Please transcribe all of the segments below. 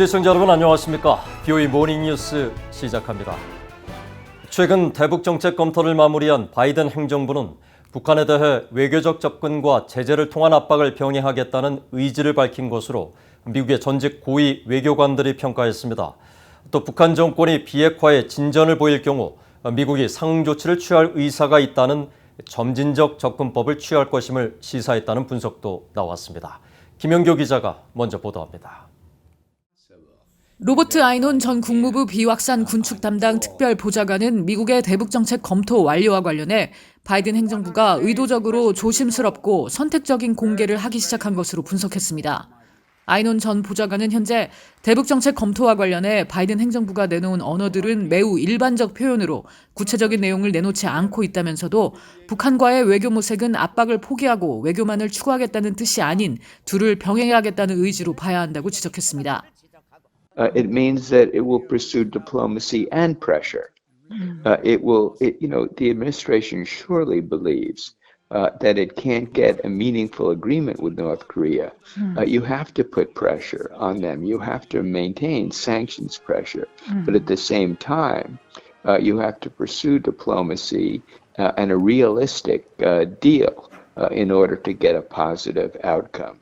시청자 여러분 안녕하십니까? BOE 모닝뉴스 시작합니다. 최근 대북 정책 검토를 마무리한 바이든 행정부는 북한에 대해 외교적 접근과 제재를 통한 압박을 병행하겠다는 의지를 밝힌 것으로 미국의 전직 고위 외교관들이 평가했습니다. 또 북한 정권이 비핵화에 진전을 보일 경우 미국이 상응 조치를 취할 의사가 있다는 점진적 접근법을 취할 것임을 시사했다는 분석도 나왔습니다. 김영교 기자가 먼저 보도합니다. 로버트 아이논 전 국무부 비확산 군축 담당 특별 보좌관은 미국의 대북 정책 검토 완료와 관련해 바이든 행정부가 의도적으로 조심스럽고 선택적인 공개를 하기 시작한 것으로 분석했습니다. 아이논 전 보좌관은 현재 대북 정책 검토와 관련해 바이든 행정부가 내놓은 언어들은 매우 일반적 표현으로 구체적인 내용을 내놓지 않고 있다면서도 북한과의 외교 모색은 압박을 포기하고 외교만을 추구하겠다는 뜻이 아닌 둘을 병행하겠다는 의지로 봐야 한다고 지적했습니다. It means that it will pursue diplomacy and pressure. The administration surely believes that it can't get a meaningful agreement with North Korea. You have to put pressure on them. You have to maintain sanctions pressure. But at the same time, you have to pursue diplomacy and a realistic deal in order to get a positive outcome.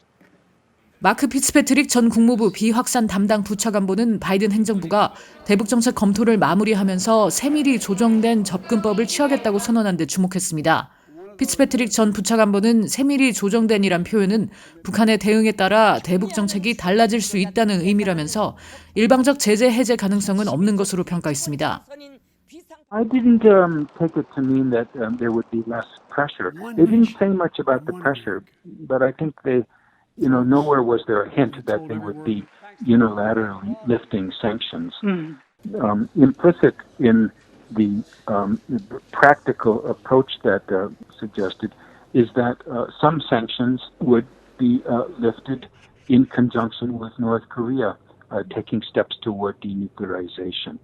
마크 피츠패트릭 전 국무부 비확산 담당 부차관보는 바이든 행정부가 대북 정책 검토를 마무리하면서 세밀히 조정된 접근법을 취하겠다고 선언한 데 주목했습니다. 피츠패트릭 전 부차관보는 세밀히 조정된이란 표현은 북한의 대응에 따라 대북 정책이 달라질 수 있다는 의미라면서 일방적 제재 해제 가능성은 없는 것으로 평가했습니다. I didn't take it to mean that there would be less pressure. They didn't say much about the pressure, but I think nowhere was there a hint that they would be unilaterally lifting sanctions. Implicit in the practical approach that suggested is that some sanctions would be lifted in conjunction with North Korea taking steps toward denuclearization.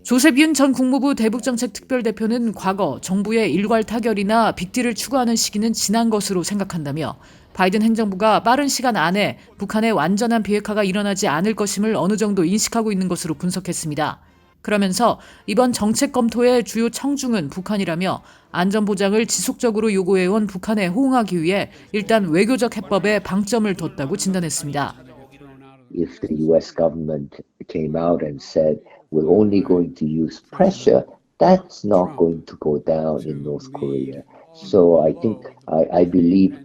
조셉 윤 전 국무부 대북정책 특별대표는 과거 정부의 일괄 타결이나 빅딜을 추구하는 시기는 지난 것으로 생각한다며 바이든 행정부가 빠른 시간 안에 북한의 완전한 비핵화가 일어나지 않을 것임을 어느 정도 인식하고 있는 것으로 분석했습니다. 그러면서 이번 정책 검토의 주요 청중은 북한이라며 안전보장을 지속적으로 요구해온 북한에 호응하기 위해 일단 외교적 해법에 방점을 뒀다고 진단했습니다. If the US government came out and said we're only going to use pressure, that's not going to go down in North Korea. So I think, I believe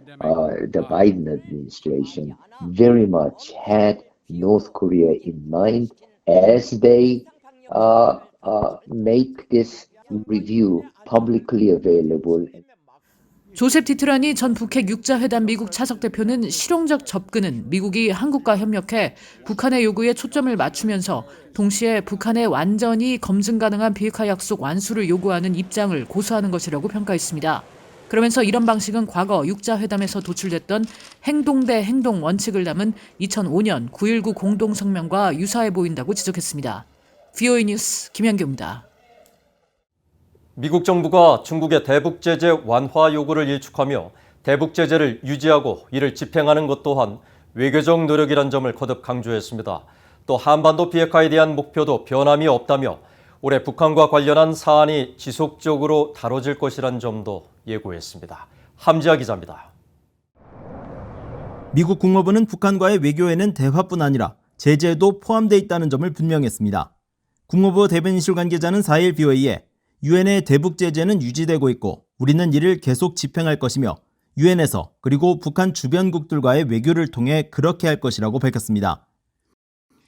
the Biden administration very much had North Korea in mind as they make this review publicly available. 조셉 디트라니 전 북핵 육자회담 미국 차석 대표는 실용적 접근은 미국이 한국과 협력해 북한의 요구에 초점을 맞추면서 동시에 북한의 완전히 검증 가능한 비핵화 약속 완수를 요구하는 입장을 고수하는 것이라고 평가했습니다. 그러면서 이런 방식은 과거 육자회담에서 도출됐던 행동 대 행동 원칙을 담은 2005년 9.19 공동성명과 유사해 보인다고 지적했습니다. BOE 뉴스 김현교입니다. 미국 정부가 중국의 대북 제재 완화 요구를 일축하며 대북 제재를 유지하고 이를 집행하는 것 또한 외교적 노력이란 점을 거듭 강조했습니다. 또 한반도 비핵화에 대한 목표도 변함이 없다며 올해 북한과 관련한 사안이 지속적으로 다뤄질 것이란 점도 예고했습니다. 함지아 기자입니다. 미국 국무부는 북한과의 외교에는 대화뿐 아니라 제재도 포함되어 있다는 점을 분명했습니다. 국무부 대변인실 관계자는 4일 BOE에 유엔의 대북 제재는 유지되고 있고 우리는 이를 계속 집행할 것이며 유엔에서 그리고 북한 주변국들과의 외교를 통해 그렇게 할 것이라고 밝혔습니다.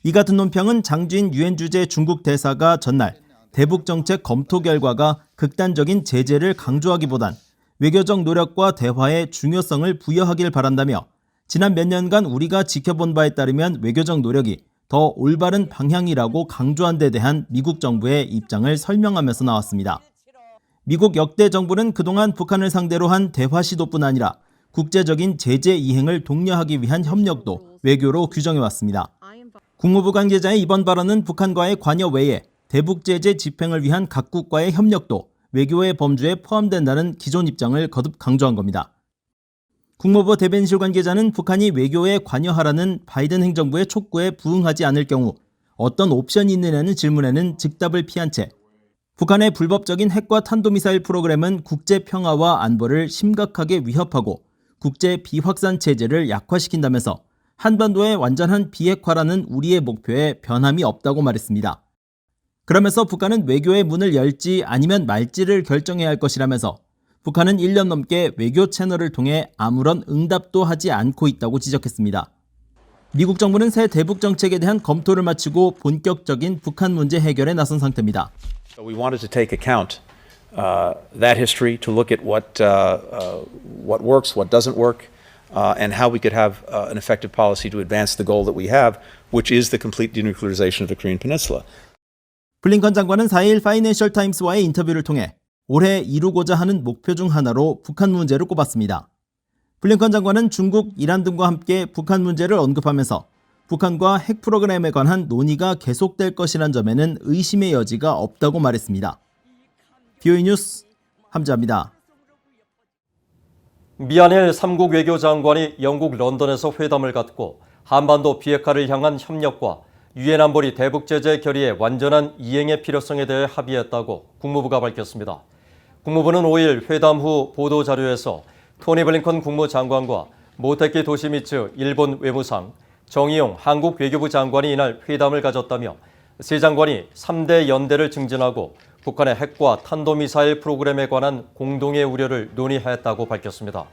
이 같은 논평은 장주인 유엔 주재 중국 대사가 전날 대북 정책 검토 결과가 극단적인 제재를 강조하기보단 외교적 노력과 대화의 중요성을 부여하길 바란다며 지난 몇 년간 우리가 지켜본 바에 따르면 외교적 노력이 더 올바른 방향이라고 강조한 데 대한 미국 정부의 입장을 설명하면서 나왔습니다. 미국 역대 정부는 그동안 북한을 상대로 한 대화 시도뿐 아니라 국제적인 제재 이행을 독려하기 위한 협력도 외교로 규정해왔습니다. 국무부 관계자의 이번 발언은 북한과의 관여 외에 대북 제재 집행을 위한 각국과의 협력도 외교의 범주에 포함된다는 기존 입장을 거듭 강조한 겁니다. 국무부 대변인실 관계자는 북한이 외교에 관여하라는 바이든 행정부의 촉구에 부응하지 않을 경우 어떤 옵션이 있느냐는 질문에는 즉답을 피한 채 북한의 불법적인 핵과 탄도미사일 프로그램은 국제 평화와 안보를 심각하게 위협하고 국제 비확산 체제를 약화시킨다면서 한반도의 완전한 비핵화라는 우리의 목표에 변함이 없다고 말했습니다. 그러면서 북한은 외교의 문을 열지 아니면 말지를 결정해야 할 것이라면서 북한은 1년 넘게 외교 채널을 통해 아무런 응답도 하지 않고 있다고 지적했습니다. 미국 정부는 새 대북 정책에 대한 검토를 마치고 본격적인 북한 문제 해결에 나선 상태입니다. We wanted to take account that history to look at what works, what doesn't work, and how we could have an effective policy to advance the goal that we have, which is the complete denuclearization of the Korean Peninsula. 블링컨 장관은 4일 파이낸셜 타임스와의 인터뷰를 통해 올해 이루고자 하는 목표 중 하나로 북한 문제를 꼽았습니다. 블링컨 장관은 중국, 이란 등과 함께 북한 문제를 언급하면서 북한과 핵 프로그램에 관한 논의가 계속될 것이란 점에는 의심의 여지가 없다고 말했습니다. BOE 뉴스 함지아입니다. 미한일 3국 외교장관이 영국 런던에서 회담을 갖고 한반도 비핵화를 향한 협력과 유엔 안보리 대북 제재 결의의 완전한 이행의 필요성에 대해 합의했다고 국무부가 밝혔습니다. 국무부는 5일 회담 후 보도자료에서 토니 블링컨 국무장관과 모테키 도시미츠 일본 외무상, 정의용 한국 외교부 장관이 이날 회담을 가졌다며 세 장관이 3대 연대를 증진하고 북한의 핵과 탄도미사일 프로그램에 관한 공동의 우려를 논의했다고 밝혔습니다.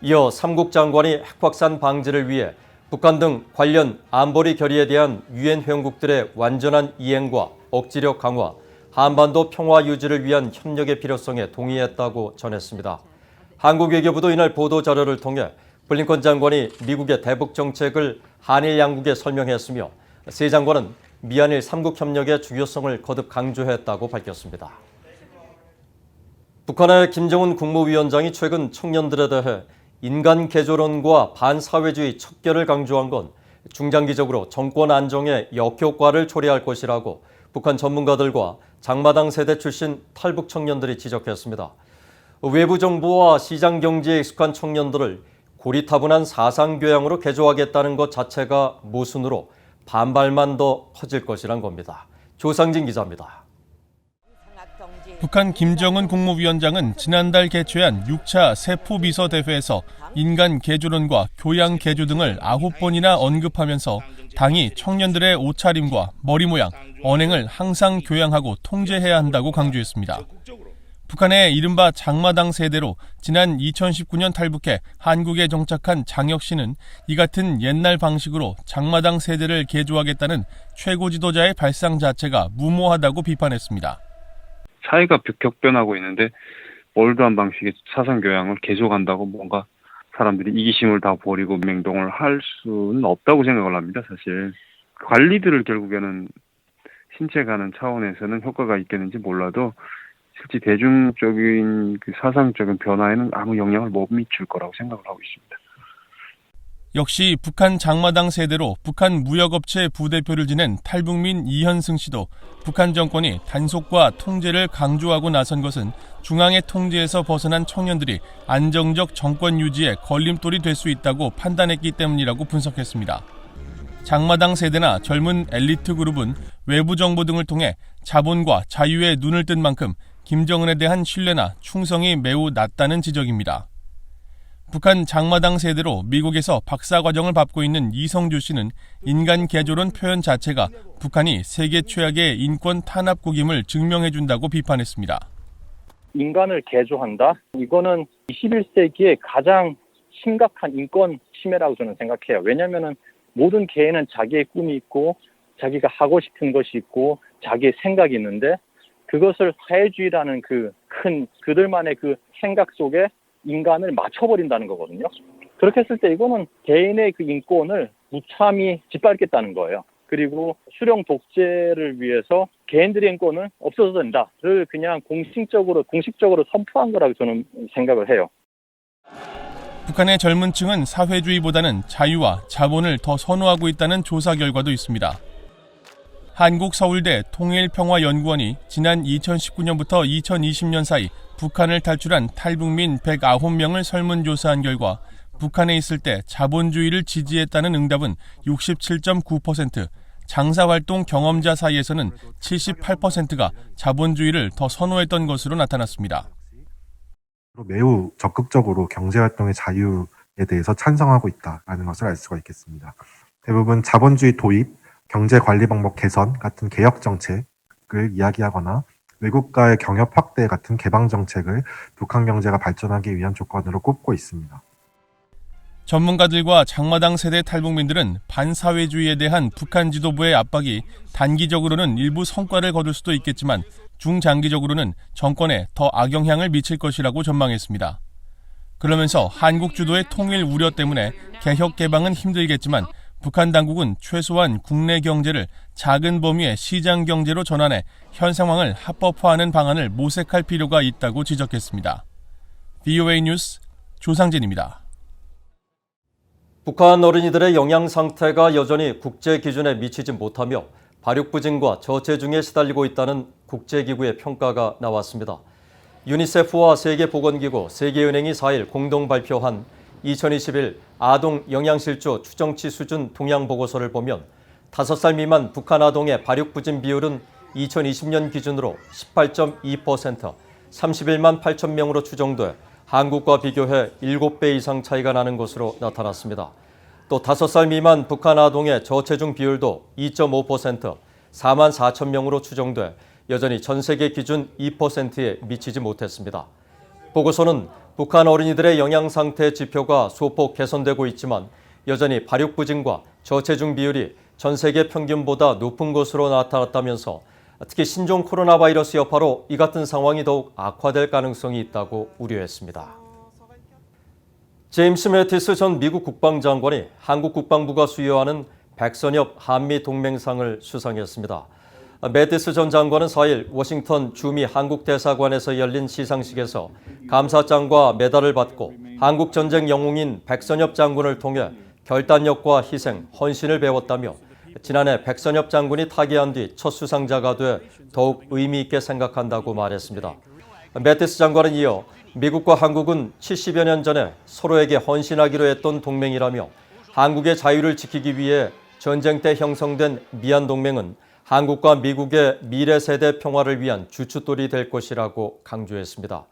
이어 3국 장관이 핵 확산 방지를 위해 북한 등 관련 안보리 결의에 대한 유엔 회원국들의 완전한 이행과 억지력 강화, 한반도 평화 유지를 위한 협력의 필요성에 동의했다고 전했습니다. 한국 외교부도 이날 보도자료를 통해 블링컨 장관이 미국의 대북 정책을 한일 양국에 설명했으며 세 장관은 미한일 3국 협력의 중요성을 거듭 강조했다고 밝혔습니다. 북한의 김정은 국무위원장이 최근 청년들에 대해 인간 개조론과 반사회주의 척결을 강조한 건 중장기적으로 정권 안정에 역효과를 초래할 것이라고 북한 전문가들과 장마당 세대 출신 탈북 청년들이 지적했습니다. 외부 정보와 시장 경제에 익숙한 청년들을 고리타분한 사상교양으로 개조하겠다는 것 자체가 모순으로 반발만 더 커질 것이란 겁니다. 조상진 기자입니다. 북한 김정은 국무위원장은 지난달 개최한 6차 세포비서대회에서 인간 개조론과 교양 개조 등을 9번이나 언급하면서 당이 청년들의 옷차림과 머리 모양, 언행을 항상 교양하고 통제해야 한다고 강조했습니다. 북한의 이른바 장마당 세대로 지난 2019년 탈북해 한국에 정착한 장혁 씨는 이 같은 옛날 방식으로 장마당 세대를 개조하겠다는 최고 지도자의 발상 자체가 무모하다고 비판했습니다. 사회가 격변하고 있는데 올드한 방식의 사상 교양을 계속한다고 뭔가 사람들이 이기심을 다 버리고 맹동을 할 수는 없다고 생각을 합니다. 사실 관리들을 결국에는 신체가는 차원에서는 효과가 있겠는지 몰라도 실제 대중적인 그 사상적인 변화에는 아무 영향을 못 미칠 거라고 생각을 하고 있습니다. 역시 북한 장마당 세대로 북한 무역업체 부대표를 지낸 탈북민 이현승 씨도 북한 정권이 단속과 통제를 강조하고 나선 것은 중앙의 통제에서 벗어난 청년들이 안정적 정권 유지에 걸림돌이 될 수 있다고 판단했기 때문이라고 분석했습니다. 장마당 세대나 젊은 엘리트 그룹은 외부 정보 등을 통해 자본과 자유에 눈을 뜬 만큼 김정은에 대한 신뢰나 충성이 매우 낮다는 지적입니다. 북한 장마당 세대로 미국에서 박사과정을 밟고 있는 이성주 씨는 인간 개조론 표현 자체가 북한이 세계 최악의 인권 탄압국임을 증명해준다고 비판했습니다. 인간을 개조한다? 이거는 21세기의 가장 심각한 인권 침해라고 저는 생각해요. 왜냐하면 모든 개인은 자기의 꿈이 있고 자기가 하고 싶은 것이 있고 자기의 생각이 있는데 그것을 사회주의라는 그 큰 그들만의 그 생각 속에 인간을 맞춰버린다는 거거든요. 그렇게 했을 때 이거는 개인의 그 인권을 무참히 짓밟겠다는 거예요. 그리고 수령 독재를 위해서 개인들의 인권은 없어져도 된다를 그냥 공식적으로 선포한 거라고 저는 생각을 해요. 북한의 젊은 층은 사회주의보다는 자유와 자본을 더 선호하고 있다는 조사 결과도 있습니다. 한국서울대 통일평화연구원이 지난 2019년부터 2020년 사이 북한을 탈출한 탈북민 109명을 설문조사한 결과 북한에 있을 때 자본주의를 지지했다는 응답은 67.9%, 장사활동 경험자 사이에서는 78%가 자본주의를 더 선호했던 것으로 나타났습니다. 매우 적극적으로 경제활동의 자유에 대해서 찬성하고 있다는 것을 알 수가 있겠습니다. 대부분 자본주의 도입, 경제관리 방법 개선 같은 개혁 정책을 이야기하거나 외국과의 경협 확대 같은 개방 정책을 북한 경제가 발전하기 위한 조건으로 꼽고 있습니다. 전문가들과 장마당 세대 탈북민들은 반사회주의에 대한 북한 지도부의 압박이 단기적으로는 일부 성과를 거둘 수도 있겠지만 중장기적으로는 정권에 더 악영향을 미칠 것이라고 전망했습니다. 그러면서 한국 주도의 통일 우려 때문에 개혁 개방은 힘들겠지만 북한 당국은 최소한 국내 경제를 작은 범위의 시장 경제로 전환해 현 상황을 합법화하는 방안을 모색할 필요가 있다고 지적했습니다. VOA 뉴스 조상진입니다. 북한 어린이들의 영양 상태가 여전히 국제 기준에 미치지 못하며 발육부진과 저체중에 시달리고 있다는 국제기구의 평가가 나왔습니다. 유니세프와 세계보건기구, 세계은행이 4일 공동 발표한 2021 아동 영양실조 추정치 수준 동향 보고서를 보면 5살 미만 북한 아동의 발육부진 비율은 2020년 기준으로 18.2%, 31만 8천 명으로 추정돼 한국과 비교해 7배 이상 차이가 나는 것으로 나타났습니다. 또 5살 미만 북한 아동의 저체중 비율도 2.5%, 4만 4천 명으로 추정돼 여전히 전 세계 기준 2%에 미치지 못했습니다. 보고서는 북한 어린이들의 영양 상태 지표가 소폭 개선되고 있지만 여전히 발육부진과 저체중 비율이 전 세계 평균보다 높은 것으로 나타났다면서 특히 신종 코로나 바이러스 여파로 이 같은 상황이 더욱 악화될 가능성이 있다고 우려했습니다. 제임스 매티스 전 미국 국방장관이 한국 국방부가 수여하는 백선엽 한미 동맹상을 수상했습니다. 매티스 전 장관은 4일 워싱턴 주미 한국대사관에서 열린 시상식에서 감사장과 메달을 받고 한국 전쟁 영웅인 백선엽 장군을 통해 결단력과 희생, 헌신을 배웠다며 지난해 백선엽 장군이 타계한 뒤 첫 수상자가 돼 더욱 의미 있게 생각한다고 말했습니다. 매티스 장관은 이어 미국과 한국은 70여 년 전에 서로에게 헌신하기로 했던 동맹이라며 한국의 자유를 지키기 위해 전쟁 때 형성된 미얀동맹은 한국과 미국의 미래 세대 평화를 위한 주춧돌이 될 것이라고 강조했습니다.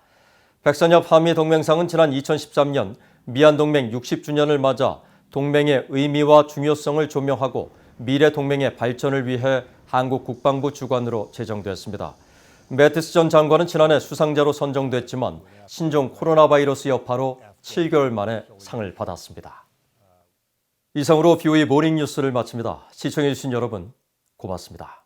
백선엽 한미동맹상은 지난 2013년 미얀동맹 60주년을 맞아 동맹의 의미와 중요성을 조명하고 미래 동맹의 발전을 위해 한국 국방부 주관으로 제정됐습니다. 매티스 전 장관은 지난해 수상자로 선정됐지만 신종 코로나 바이러스 여파로 7개월 만에 상을 받았습니다. 이상으로 BOE 모닝 뉴스를 마칩니다. 시청해주신 여러분 고맙습니다.